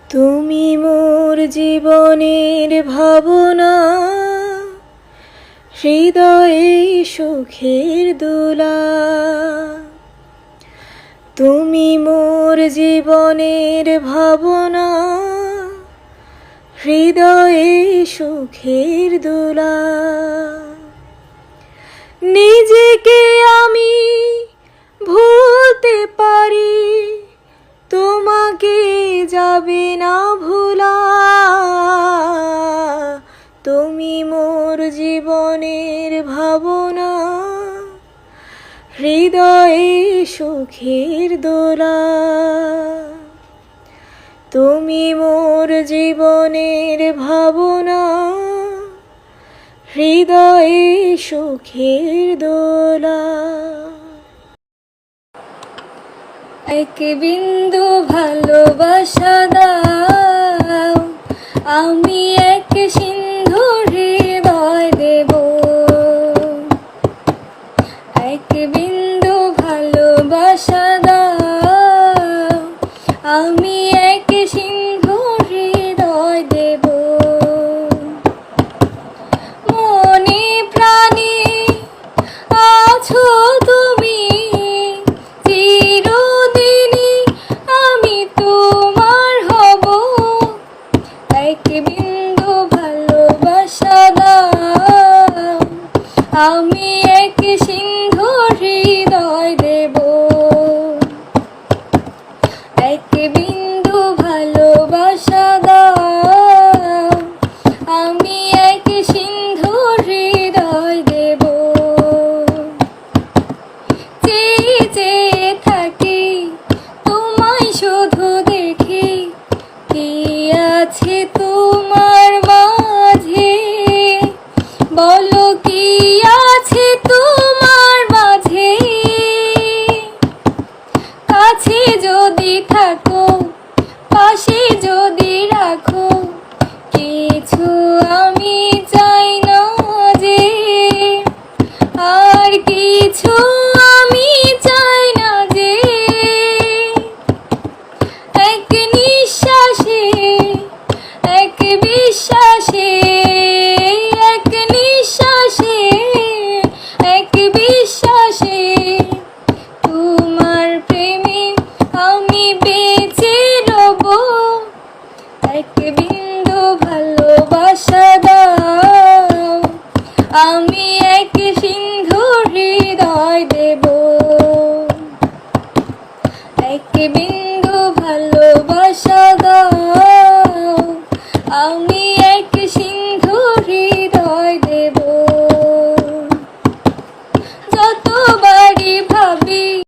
তুমি মোর জীবনের ভাবনা, হৃদয়ে সুখের দোলা। তুমি মোর জীবনের ভাবনা, হৃদয়ে সুখের দোলা। নিজেকে আমি ভুলতে পারি, তোমাকে যাবে না ভোলা। তুমি মোর জীবনের ভাবনা, হৃদয়ে সুখের দোলা। তুমি মোর জীবনের ভাবনা, হৃদয়ে সুখের দোলা। এক বিন্দু ভালোবাসা দাও, আমি এক সিন্ধু হৃদয় দেব। এক বিন্দু ভালোবাসা দাও, আমি এক সিন্ধু হৃদয় দেব। মনে প্রাণে আছো তুমি, এক বিন্দু ভালোবাসা দাও, আমি এক সিন্ধু হৃদয় দেব। এক বিন্দু ভালোবাসা দাও, আমি এক সিন্ধু হৃদয় দেব। চেয়ে চেয়ে থাকি তোমায় শুধু দেখি, কি আছে তোমার মাঝে, বলো কি আছে তোমার মাঝে। কাছে যদি থাকো, পাশে যদি রাখো, কিছু আমি চাই না যে, আর কিছু আমি চাই না যে। এক নিঃশ্বাসে, এক বিশ্বাসে, এক নিঃশ্বাসে, এক বিশ্বাসে, তোমার প্রেমে আমি বেঁচে রব। এক বিন্দু ভালোবাসা দাও, আমি এক সিন্ধু হৃদয় দেব। এক বিন্দু ভালোবাসা দাও, আমি